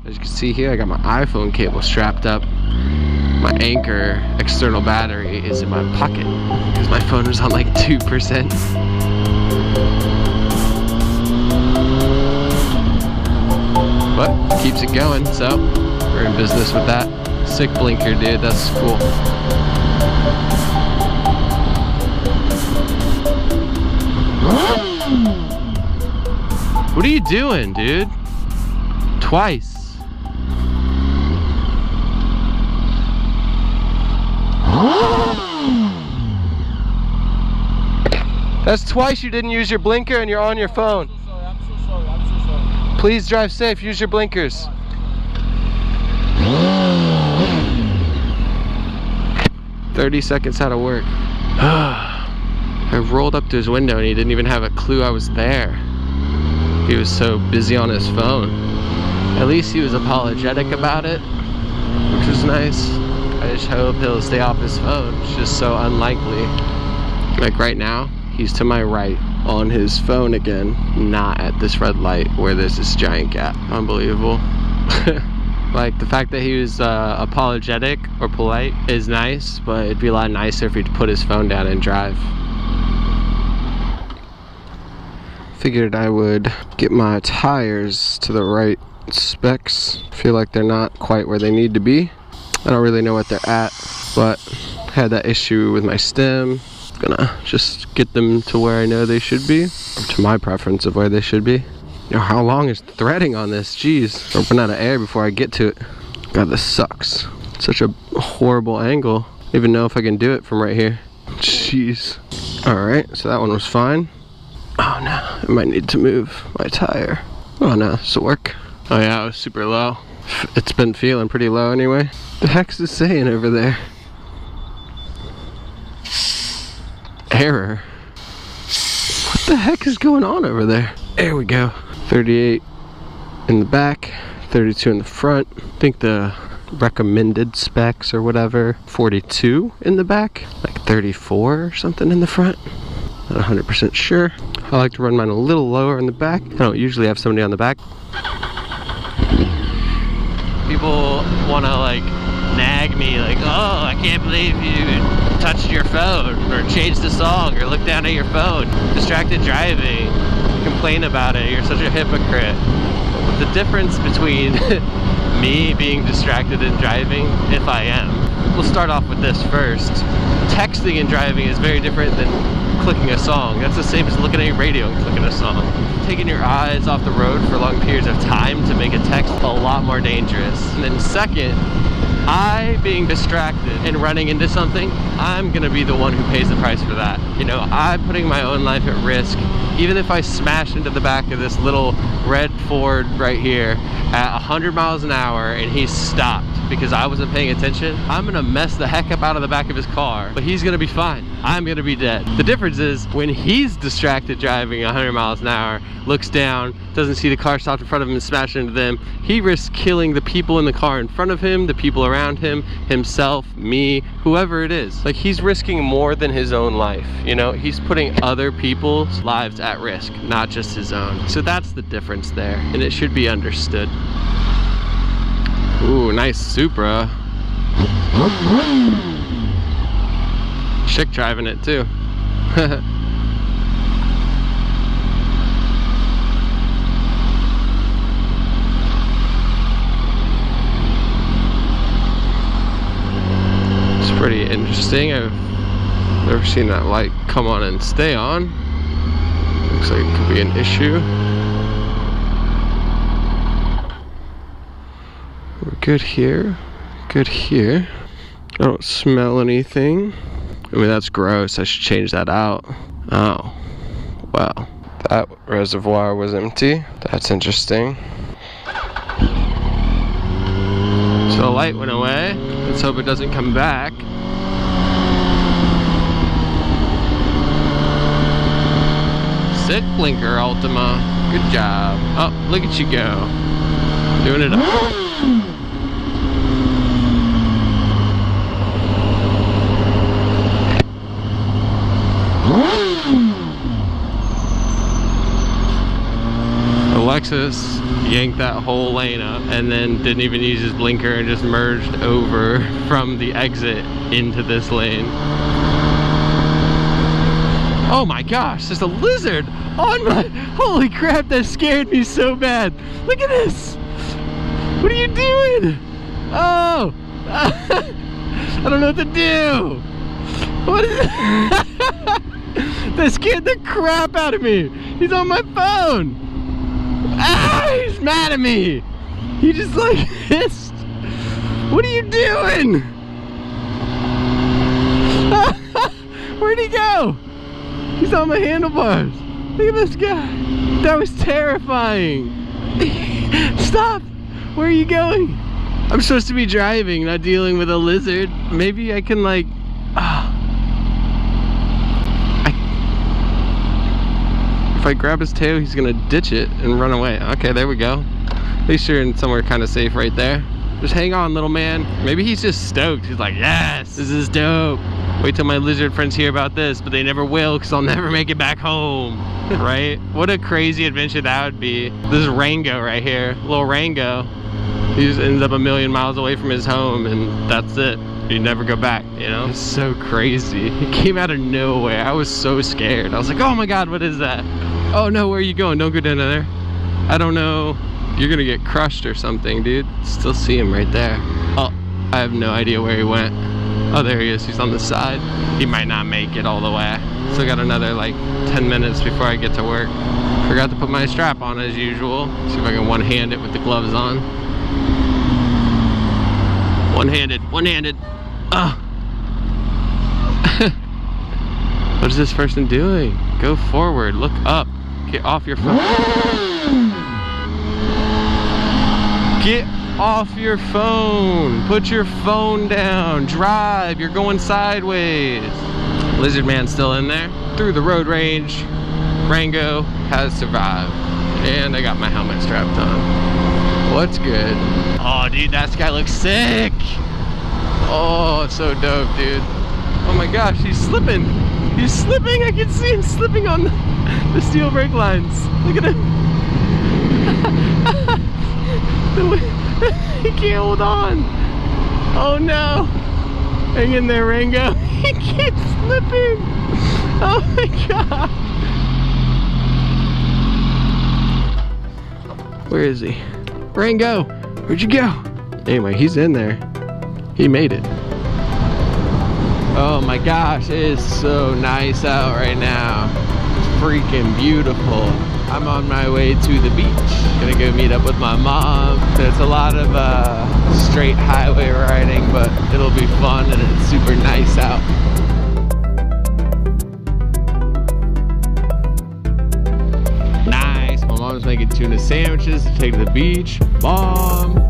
As you can see here, I got my iPhone cable strapped up. My Anchor external battery is in my pocket because my phone is on like 2%. But keeps it going, so we're in business with that. Sick blinker, dude, that's cool. What are you doing, dude? Twice. That's twice you didn't use your blinker and you're on your phone. I'm so sorry. Please drive safe, use your blinkers. 30 seconds out of work. I rolled up to his window and he didn't even have a clue I was there. He was so busy on his phone. At least he was apologetic about it, which was nice. I just hope he'll stay off his phone. It's just so unlikely. Like right now, he's to my right on his phone again, not at this red light where there's this giant gap. Unbelievable. Like the fact that he was apologetic or polite is nice, but it'd be a lot nicer if he'd put his phone down and drive. Figured I would get my tires to the right specs. Feel like they're not quite where they need to be. I don't really know what they're at, but I had that issue with my stem. Gonna just get them to where I know they should be, or to my preference of where they should be. You know, how long is threading on this? Jeez, I'll run out of air before I get to it. God, this sucks. Such a horrible angle. I don't even know if I can do it from right here. Jeez. Alright, so that one was fine. Oh no, I might need to move my tire. Oh no, this will work. Oh yeah, it was super low. It's been feeling pretty low anyway. The heck's it saying over there? Error. What the heck is going on over there? There we go. 38 in the back, 32 in the front. I think the recommended specs or whatever, 42 in the back, like 34 or something in the front. Not 100% sure. I like to run mine a little lower in the back. I don't usually have somebody on the back. People want to like nag me like, oh, I can't believe you touched your phone or changed the song or looked down at your phone. Distracted driving. Complain about it. You're such a hypocrite. But the difference between me being distracted and driving, if I am, we'll start off with this first. Texting and driving is very different than clicking a song. That's the same as looking at your radio and clicking a song. Taking your eyes off the road for long periods of time to make a text a lot more dangerous. And then second, I being distracted and running into something, I'm gonna be the one who pays the price for that. You know, I'm putting my own life at risk. Even if I smash into the back of this little red Ford right here at 100 miles an hour and he stopped because I wasn't paying attention, I'm gonna mess the heck up out of the back of his car, but he's gonna be fine. I'm gonna be dead. The difference is when he's distracted driving 100 miles an hour, looks down, doesn't see the car stopped in front of him and smashed into them, he risks killing the people in the car in front of him, the people around him, himself, me, whoever it is. Like, he's risking more than his own life, you know? He's putting other people's lives at risk, not just his own. So that's the difference there, and it should be understood. Ooh, nice Supra. Chick driving it too. It's pretty interesting. I've never seen that light come on and stay on. Looks like it could be an issue. We're good here. Good here. I don't smell anything. I mean, that's gross. I should change that out. Oh, wow. That reservoir was empty. That's interesting. So the light went away. Let's hope it doesn't come back. Sick blinker, Ultima. Good job. Oh, look at you go. Doing it up. Lexus yanked that whole lane up and then didn't even use his blinker and just merged over from the exit into this lane. Oh my gosh, there's a lizard on my, holy crap, that scared me so bad. Look at this. What are you doing? Oh, I don't know what to do. What is that? Scared the crap out of me. He's on my phone. Ah, he's mad at me. He just like hissed. What are you doing? Where'd he go? He's on my handlebars. Look at this guy. That was terrifying. Stop. Where are you going? I'm supposed to be driving, not dealing with a lizard. Maybe I can like... If I grab his tail, he's gonna ditch it and run away. Okay, there we go. At least you're in somewhere kind of safe right there. Just hang on, little man. Maybe he's just stoked. He's like, yes, this is dope. Wait till my lizard friends hear about this, but they never will because I'll never make it back home, right? What a crazy adventure that would be. This is Rango right here, little Rango. He just ends up a million miles away from his home and that's it. You never go back, you know? It's so crazy. He came out of nowhere. I was so scared. I was like, oh my God, what is that? Oh no, where are you going? Don't go down there. I don't know. You're gonna get crushed or something, dude. Still see him right there. Oh, I have no idea where he went. Oh, there he is. He's on the side. He might not make it all the way. Still got another like 10 minutes before I get to work. Forgot to put my strap on as usual. See if I can one-hand it with the gloves on. One-handed, one-handed. Oh. What is this person doing? Go forward, look up. Get off your phone. Get off your phone. Put your phone down. Drive. You're going sideways. Lizard man's still in there. Through the road rage, Rango has survived. And I got my helmet strapped on. What's good? Oh, dude, that guy looks sick. Oh, so dope, dude. Oh my gosh, he's slipping. He's slipping. I can see him slipping on the steel brake lines. Look at him. He can't hold on. Oh no. Hang in there, Rango. He keeps slipping. Oh my God. Where is he? Rango, where'd you go? Anyway, he's in there. He made it. Oh my gosh, it is so nice out right now. It's freaking beautiful. I'm on my way to the beach. Gonna go meet up with my mom. It's a lot of straight highway riding, but it'll be fun and it's super nice out. Nice. My mom's making tuna sandwiches to take to the beach. Mom.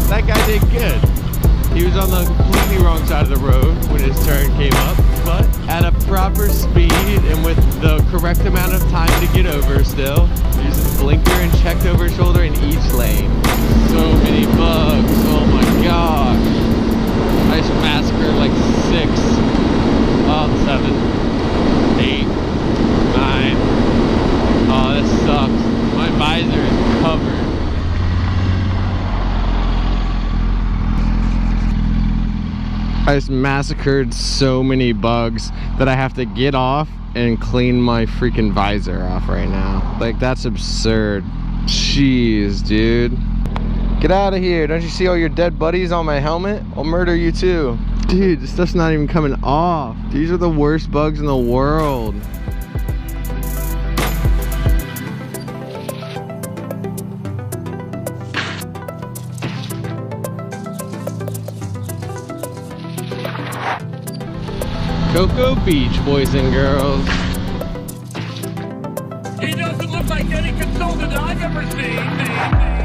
That guy did good. He was on the completely wrong side of the road when his turn came up, but at a proper speed and with the correct amount of time to get over still. Used his blinker and checked over his shoulder in each lane. So many bugs, oh my gosh. I just massacred like 6, 7, 8, 9. Oh, this sucks. My visor is covered. I just massacred so many bugs that I have to get off and clean my freaking visor off right now. Like, that's absurd. Jeez, dude. Get out of here. Don't you see all your dead buddies on my helmet? I'll murder you too. Dude, this stuff's not even coming off. These are the worst bugs in the world. Cocoa Beach, boys and girls. He doesn't look like any consultant I've ever seen.